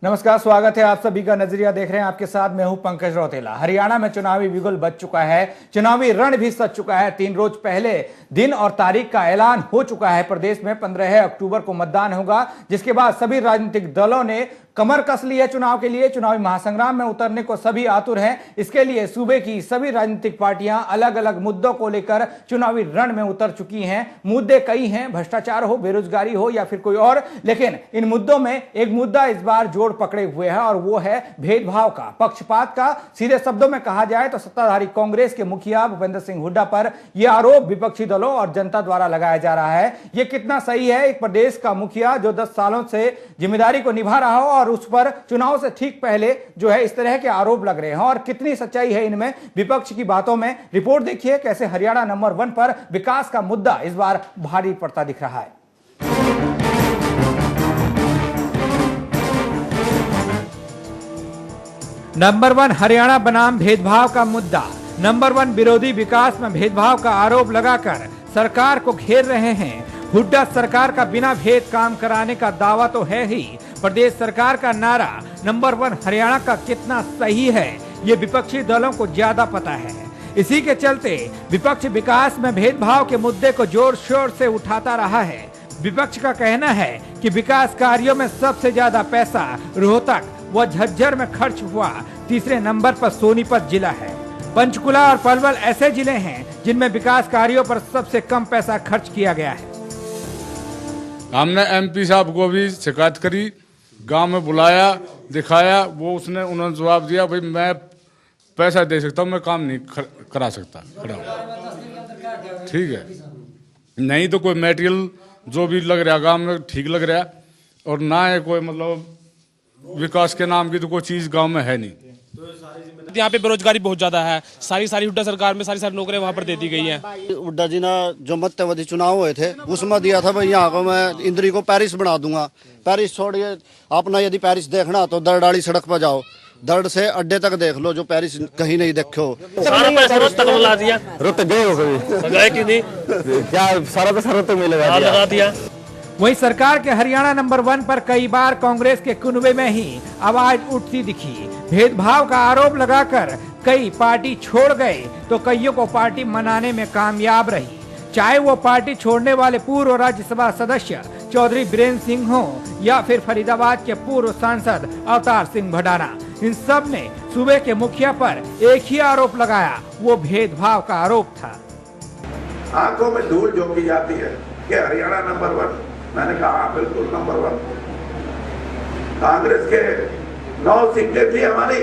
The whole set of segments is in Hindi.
नमस्कार, स्वागत है आप सभी का। नजरिया देख रहे हैं, आपके साथ मैं हूं पंकज रौतेला। हरियाणा में चुनावी बिगुल बज चुका है, चुनावी रण भी सज चुका है। 3 रोज पहले दिन और तारीख का ऐलान हो चुका है। प्रदेश में 15 अक्टूबर को मतदान होगा, जिसके बाद सभी राजनीतिक दलों ने कमर कस ली है चुनाव के लिए। चुनावी महासंग्राम में उतरने को सभी आतुर हैं। इसके लिए सूबे की सभी राजनीतिक पार्टियां अलग अलग मुद्दों को लेकर चुनावी रण में उतर चुकी हैं। मुद्दे कई हैं, भ्रष्टाचार हो, बेरोजगारी हो या फिर कोई और, लेकिन इन मुद्दों में एक मुद्दा इस बार जोड़ पकड़े हुए है और वो है भेदभाव का, पक्षपात का। सीधे शब्दों में कहा जाए तो सत्ताधारी कांग्रेस के मुखिया भूपेंद्र सिंह हुड्डा पर यह आरोप विपक्षी दलों और जनता द्वारा लगाया जा रहा है। यह कितना सही है? एक प्रदेश का मुखिया जो 10 सालों से जिम्मेदारी को निभा रहा हो और उस पर चुनाव से ठीक पहले जो है इस तरह के आरोप लग रहे हैं, और कितनी सच्चाई है इनमें, विपक्ष की बातों में। रिपोर्ट देखिए कैसे हरियाणा नंबर 1 पर विकास का मुद्दा इस बार भारी पड़ता दिख रहा है। नंबर 1 हरियाणा बनाम भेदभाव का मुद्दा। नंबर 1 विरोधी विकास में भेदभाव का आरोप लगाकर सरकार को घेर रहे हैं। हुड्डा सरकार का बिना भेद काम कराने का दावा तो है ही। प्रदेश सरकार का नारा नंबर 1 हरियाणा का कितना सही है, ये विपक्षी दलों को ज्यादा पता है। इसी के चलते विपक्ष विकास में भेदभाव के मुद्दे को जोर शोर से उठाता रहा है। विपक्ष का कहना है कि विकास कार्यों में सबसे ज्यादा पैसा रोहतक व झज्जर में खर्च हुआ। तीसरे नंबर पर सोनीपत जिला है। पंचकुला और पलवल ऐसे जिले हैं जिनमें विकास कार्यों पर सबसे कम पैसा खर्च किया गया है। हमने एमपी साहब को भी शिकायत करी, गांव में बुलाया, दिखाया, उन्होंने जवाब दिया भाई मैं पैसा दे सकता हूँ, मैं काम नहीं करा सकता। ठीक है, नहीं तो कोई मटेरियल जो भी लग रहा गांव में ठीक लग रहा, और ना है कोई मतलब विकास के नाम की तो कोई चीज गांव में है नहीं। यहाँ पे बेरोजगारी बहुत ज्यादा है। सारी हुड्डा सरकार में सारी नौकरियां वहाँ पर दे दी गई हैं। हुड्डा जी ने जो मध्यावधि चुनाव हुए थे उसमें दिया था भाई यहाँ को मैं इंद्री को पेरिस बना दूंगा। पेरिस छोड़िए, अपना यदि पेरिस देखना तो दरडाली सड़क पर जाओ, दर्द से अड्डे तक देख लो, जो पेरिस कहीं नहीं देखो। सारा पैसा रोहतक में लगा दिया। रोहतक गए हो कभी? गए कि नहीं? क्या सारा पैसा रोहतक में लगा दिया? वहीं सरकार के हरियाणा नंबर 1 पर कई बार कांग्रेस के कुनबे में ही आवाज उठती दिखी। भेदभाव का आरोप लगाकर कई पार्टी छोड़ गए तो कईयों को पार्टी मनाने में कामयाब रही। चाहे वो पार्टी छोड़ने वाले पूर्व राज्यसभा सदस्य चौधरी बीरेंद्र सिंह हो या फिर फरीदाबाद के पूर्व सांसद अवतार सिंह भडाना, इन सब ने सूबे के मुखिया पर एक ही आरोप लगाया, वो भेदभाव का आरोप था। आंखों में धूल झोंकी जाती है कि हरियाणा नंबर 1। मैंने कहा बिल्कुल नंबर 1। कांग्रेस के 9 सीटें थी हमारी,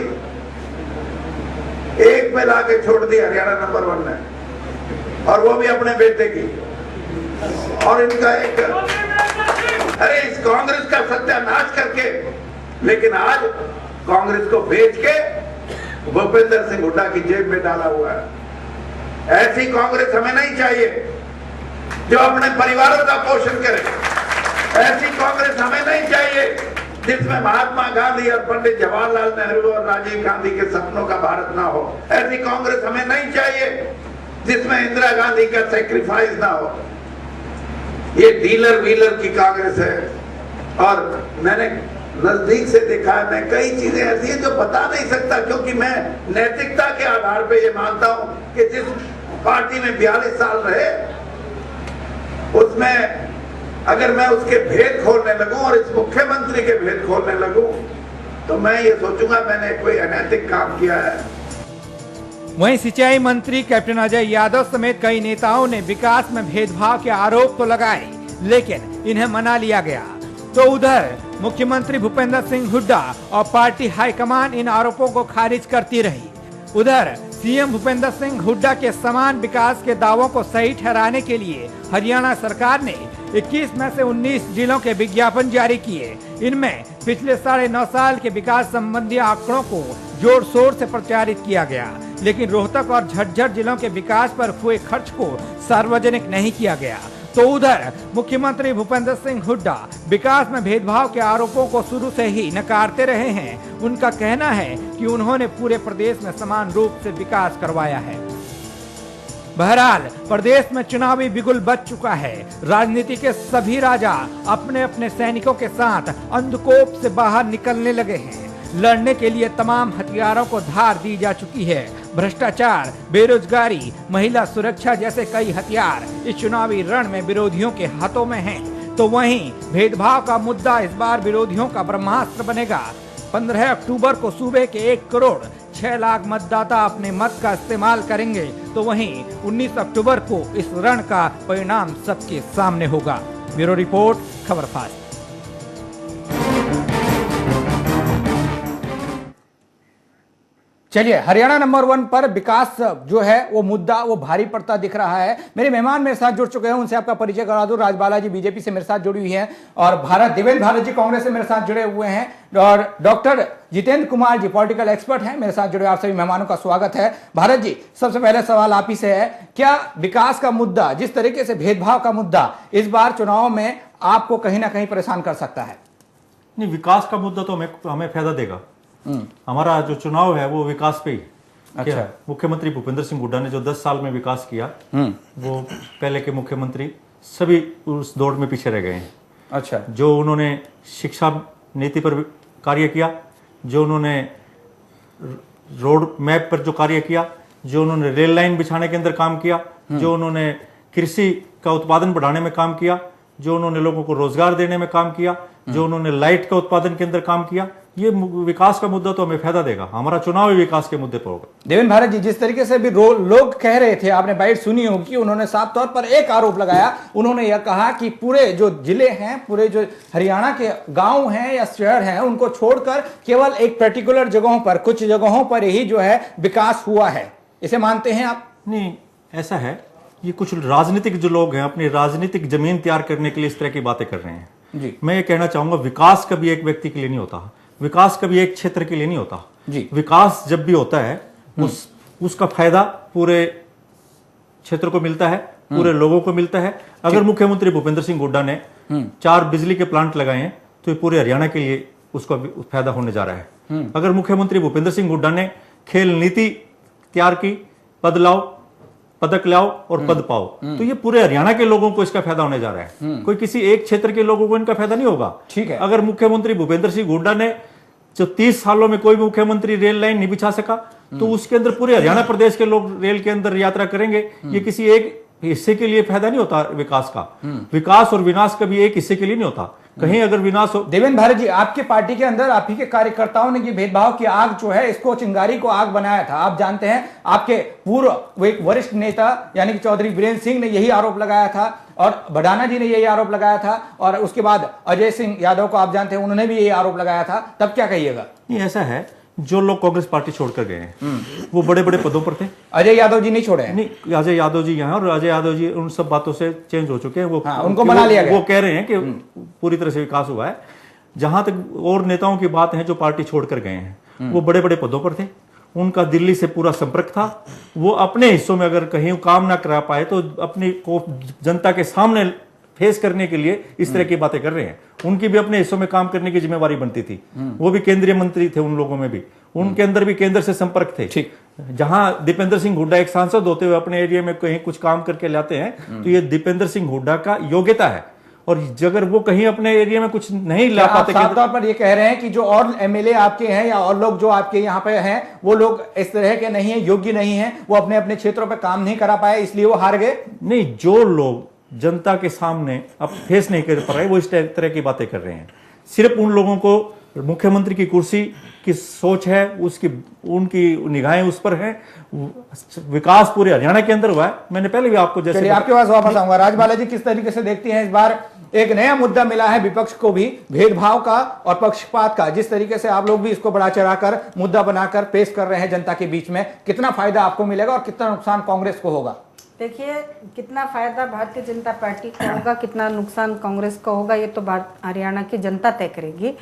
एक में लाके छोड़ दी हरियाणा नंबर 1 ने, और वो भी अपने बेटे की। और इनका एक अरे इस कांग्रेस का सत्यानाश करके, लेकिन आज कांग्रेस को बेच के भूपेंद्र सिंह हुड्डा की जेब में डाला हुआ है। ऐसी कांग्रेस हमें नहीं चाहिए जो अपने परिवारों का पोषण करे। ऐसी कांग्रेस हमें नहीं चाहिए जिसमें महात्मा गांधी और पंडित जवाहरलाल नेहरू और राजीव गांधी के सपनों का भारत ना हो। ऐसी कांग्रेस हमें नहीं चाहिए जिसमें इंदिरा गांधी का सेक्रीफाइस ना हो। ये डीलर व्हीलर की कांग्रेस है, और मैंने नजदीक से देखा है। मैं कई चीजें ऐसी हैं जो बता नहीं सकता, क्योंकि मैं नैतिकता के आधार पे ये मानता हूं कि जिस पार्टी में 42 साल रहे, उसमें अगर मैं उसके भेद खोलने लगूं और इस मुख्यमंत्री के भेद खोलने लगूं तो मैं ये सोचूंगा मैंने कोई अनैतिक काम किया है। वहीं सिंचाई मंत्री कैप्टन अजय यादव समेत कई नेताओं ने विकास में भेदभाव के आरोप तो लगाए, लेकिन इन्हें मना लिया गया। तो उधर मुख्यमंत्री भूपेंद्र सिंह हुड्डा और पार्टी हाईकमान इन आरोपों को खारिज करती रही। उधर सीएम भूपेंद्र सिंह हुड्डा के समान विकास के दावों को सही ठहराने के लिए हरियाणा सरकार ने 21 में से 19 जिलों के विज्ञापन जारी किए। इनमें पिछले 9.5 साल के विकास संबंधी आंकड़ों को जोर शोर से प्रचारित किया गया, लेकिन रोहतक और झज्जर जिलों के विकास पर हुए खर्च को सार्वजनिक नहीं किया गया। तो उधर मुख्यमंत्री भूपेंद्र सिंह हुड्डा विकास में भेदभाव के आरोपों को शुरू से ही नकारते रहे हैं। उनका कहना है कि उन्होंने पूरे प्रदेश में समान रूप से विकास करवाया है। बहरहाल प्रदेश में चुनावी बिगुल बज चुका है। राजनीति के सभी राजा अपने अपने सैनिकों के साथ अंधकोप से बाहर निकलने लगे हैं। लड़ने के लिए तमाम हथियारों को धार दी जा चुकी है। भ्रष्टाचार, बेरोजगारी, महिला सुरक्षा जैसे कई हथियार इस चुनावी रण में विरोधियों के हाथों में हैं। तो वहीं भेदभाव का मुद्दा इस बार विरोधियों का ब्रह्मास्त्र बनेगा। 15 अक्टूबर को सूबे के 1 करोड़ 6 लाख मतदाता अपने मत का इस्तेमाल करेंगे। तो वहीं 19 अक्टूबर को इस रण का परिणाम सबके सामने होगा। ब्यूरो रिपोर्ट, खबर फास्ट। चलिए, हरियाणा नंबर 1 पर विकास जो है वो मुद्दा वो भारी पड़ता दिख रहा है। मेरे मेहमान मेरे साथ जुड़ चुके हैं, उनसे आपका परिचय करा दूं। राजबाला जी बीजेपी से मेरे साथ जुड़ी हुई हैं और देवेंद्र भारत जी कांग्रेस से मेरे साथ जुड़े हुए हैं और doctor Jitendra Kumar ji political expert हैं मेरे साथ जुड़े। आप सभी मेहमानों का स्वागत है। भारत जी, सबसे पहले सवाल आप ही से है, क्या विकास का मुद्दा, जिस तरीके से भेदभाव का मुद्दा इस बार चुनाव में आपको कहीं ना कहीं परेशान कर सकता है? नहीं, विकास का मुद्दा तो हमें फायदा देगा। हमारा जो चुनाव है वो विकास पे ही। अच्छा। मुख्यमंत्री भूपेंद्र सिंह हुड्डा ने जो 10 साल में विकास किया, वो पहले के मुख्यमंत्री सभी उस दौड़ में पीछे रह गए हैं। अच्छा। जो उन्होंने शिक्षा नीति पर कार्य किया, जो उन्होंने रोड मैप पर जो कार्य किया, जो उन्होंने रेल लाइन बिछाने के अंदर काम किया, जो उन्होंने कृषि का उत्पादन बढ़ाने में काम किया, जो उन्होंने लोगों को रोजगार देने में काम किया, जो उन्होंने लाइट का उत्पादन के अंदर काम किया, ये विकास का मुद्दा तो हमें फायदा देगा। हमारा चुनाव ही विकास के मुद्दे पर होगा। देवेंद्र भारत जी, जिस तरीके से भी लोग कह रहे थे, आपने बाइट सुनी होगी, उन्होंने साफ तौर पर एक आरोप लगाया। उन्होंने यह कहा कि पूरे जो जिले हैं, पूरे जो हरियाणा के गांव हैं या शहर हैं, उनको छोड़कर केवल एक पर्टिकुलर जगहों पर, कुछ जगहों पर ही जो है विकास हुआ है। इसे मानते हैं आप? नहीं, ऐसा है, ये कुछ राजनीतिक जो लोग हैं अपनी राजनीतिक जमीन तैयार करने के लिए इस तरह की बातें कर रहे हैं जी। मैं ये कहना चाहूंगा, विकास कभी एक व्यक्ति के लिए नहीं होता, विकास कभी एक क्षेत्र के लिए नहीं होता जी। विकास जब भी होता है उसका फायदा पूरे क्षेत्र को मिलता है, पूरे लोगों को मिलता है। अगर मुख्यमंत्री भूपेंद्र सिंह हुड्डा ने 4 बिजली के प्लांट लगाए हैं तो ये पूरे हरियाणा के लिए उसका फायदा होने जा रहा है। अगर मुख्यमंत्री भूपेंद्र सिंह हुड्डा ने खेल नीति तैयार की, पद लाओ, पदक लाओ और पद पाओ, तो ये पूरे हरियाणा के लोगों को इसका फायदा होने जा रहा है। कोई किसी एक क्षेत्र के लोगों को इनका फायदा नहीं होगा। ठीक है। अगर मुख्यमंत्री भूपेंद्र सिंह हुड्डा ने जो 30 सालों में कोई भी मुख्यमंत्री रेल लाइन नहीं बिछा सका, तो उसके अंदर पूरे हरियाणा प्रदेश के लोग रेल के अंदर यात्रा करेंगे। ये किसी एक हिस्से के लिए फायदा नहीं होता विकास का। विकास और विनाश कभी एक हिस्से के लिए नहीं होता। कहीं अगर विनाश हो। देवेंद्र भारत जी, आपके पार्टी के अंदर आप ही के कार्यकर्ताओं ने ये भेदभाव की आग जो है, इसको चिंगारी को आग बनाया था। आप जानते हैं, आपके पूर्व एक वरिष्ठ नेता यानी कि चौधरी वीरेंद्र सिंह ने यही आरोप लगाया था और भडाना जी ने यही आरोप लगाया था और उसके बाद अजय सिंह यादव को आप जानते हैं, उन्होंने भी यही आरोप लगाया था। तब क्या कहिएगा? नहीं, ऐसा है, जो लोग कांग्रेस पार्टी छोड़कर गए हैं वो बड़े बड़े पदों पर थे। अजय यादव जी नहीं छोड़े हैं? नहीं, अजय यादव जी यहाँ, और अजय यादव जी उन सब बातों से चेंज हो चुके हैं। वो उनको बना लिया गया। वो कह रहे हैं कि पूरी तरह से विकास हुआ है। जहां तक और नेताओं की बात है जो पार्टी छोड़कर गए हैं, वो बड़े बड़े पदों पर थे, उनका दिल्ली से पूरा संपर्क था। वो अपने हिस्सों में अगर कहीं काम ना करा पाए तो अपनी को जनता के सामने फेस करने के लिए इस तरह की बातें कर रहे हैं। उनकी भी अपने हिस्सों में काम करने की जिम्मेवारी बनती थी। वो भी केंद्रीय मंत्री थे, उन लोगों में भी, उनके अंदर भी केंद्र से संपर्क थे। ठीक। जहां दीपेंद्र सिंह हुड्डा एक सांसद होते हुए अपने एरिया में कहीं कुछ काम करके लाते हैं, तो ये दीपेंद्र सिंह हुड्डा का योग्यता है। और अगर वो कहीं अपने एरिया में कुछ नहीं ला पाते, साफ तौर पर ये कह रहे हैं कि जो और एमएलए आपके हैं या और लोग जो आपके यहाँ पे हैं, वो लोग इस तरह के नहीं है, योग्य नहीं है, वो अपने अपने क्षेत्रों पे काम नहीं करा पाए, इसलिए वो हार गए? नहीं, जो लोग जनता के सामने अब फेस नहीं कर पा रहे, वो इस तरह की बातें कर रहे हैं। सिर्फ उन लोगों को मुख्यमंत्री की कुर्सी की सोच है, उसकी उनकी निगाहें उस पर है। विकास पूरे हरियाणा के अंदर हुआ है। मैंने पहले भी आपको जैसे आपके पास वापस आऊंगा। राजबाला जी, किस तरीके से देखती हैं इस बार एक नया मुद्दा मिला है विपक्ष को भी, भेदभाव का और पक्षपात का, जिस तरीके से आप लोग भी इसको बढ़ा चढ़ाकर मुद्दा बनाकर पेश कर रहे हैं जनता के बीच में, कितना फायदा आपको मिलेगा और कितना नुकसान कांग्रेस को होगा? देखिए, कितना फायदा भारतीय जनता पार्टी को होगा, कितना नुकसान कांग्रेस को होगा, ये तो हरियाणा की जनता तय करेगी।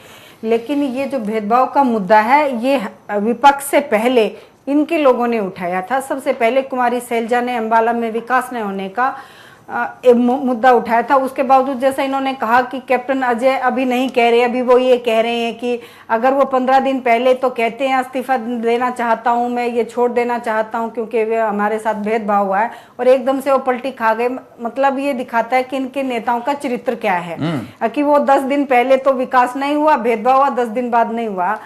लेकिन ये जो भेदभाव का मुद्दा है, ये विपक्ष से पहले इनके लोगों ने उठाया था। सबसे पहले कुमारी सैलजा ने अम्बाला में विकास न होने का मुद्दा उठाया था। उसके बावजूद जैसा इन्होंने कहा कि कैप्टन अजय अभी नहीं कह रहे, अभी वो ये कह रहे हैं कि अगर वो 15 दिन पहले तो कहते हैं इस्तीफा देना चाहता हूं, मैं ये छोड़ देना चाहता हूं क्योंकि वे हमारे साथ भेदभाव हुआ है, और एकदम से वो पलटी खा गए। मतलब ये दिखाता है कि इनके नेताओं का चरित्र क्या है, कि वो 10 दिन पहले तो विकास नहीं हुआ, भेदभाव हुआ, 10 दिन बाद नहीं हुआ।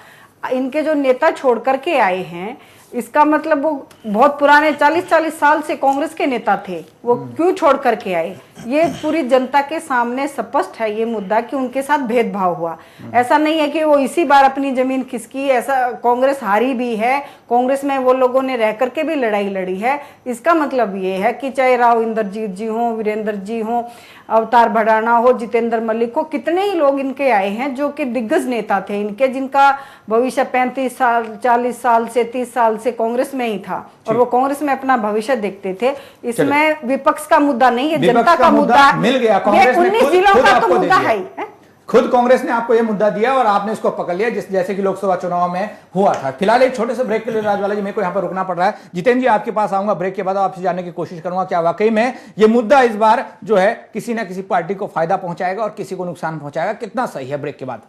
इनके जो नेता छोड़ करके आए हैं, इसका मतलब वो बहुत पुराने 40-40 साल से कांग्रेस के नेता थे, वो क्यों छोड़ करके आए? ये पूरी जनता के सामने स्पष्ट है ये मुद्दा कि उनके साथ भेदभाव हुआ। ऐसा नहीं है कि वो इसी बार अपनी जमीन खिसकी, ऐसा कांग्रेस हारी भी है, कांग्रेस में वो लोगों ने रह करके भी लड़ाई लड़ी है। इसका मतलब ये है कि चाहे राव इंद्रजीत जी हो, वीरेंद्र जी हो, अवतार भड़ाना हो, जितेंद्र मलिक हो, कितने ही लोग इनके आए हैं जो कि दिग्गज नेता थे इनके, जिनका भविष्य 35 साल 40 साल से 30 साल से कांग्रेस में ही था और वो कांग्रेस में अपना भविष्य देखते थे। इसमें विपक्ष का मुद्दा नहीं है, जनता का मुद्दा मिल गया। कांग्रेस ने 19 जिलों का तो मुद्दा है। खुद कांग्रेस ने आपको यह मुद्दा दिया और आपने इसको पकड़ लिया, जैसे कि लोकसभा चुनाव में हुआ था। फिलहाल एक छोटे से ब्रेक के लिए राजवाला जी मेरे को यहाँ पर रुकना पड़ रहा है। जितेंद्र जी आपके पास आऊंगा ब्रेक के बाद, आपसे जानने की कोशिश करूंगा क्या वाकई में ये मुद्दा इस बार जो है किसी ना किसी पार्टी को फायदा पहुंचाएगा और किसी को नुकसान पहुंचाएगा, कितना सही है। ब्रेक के बाद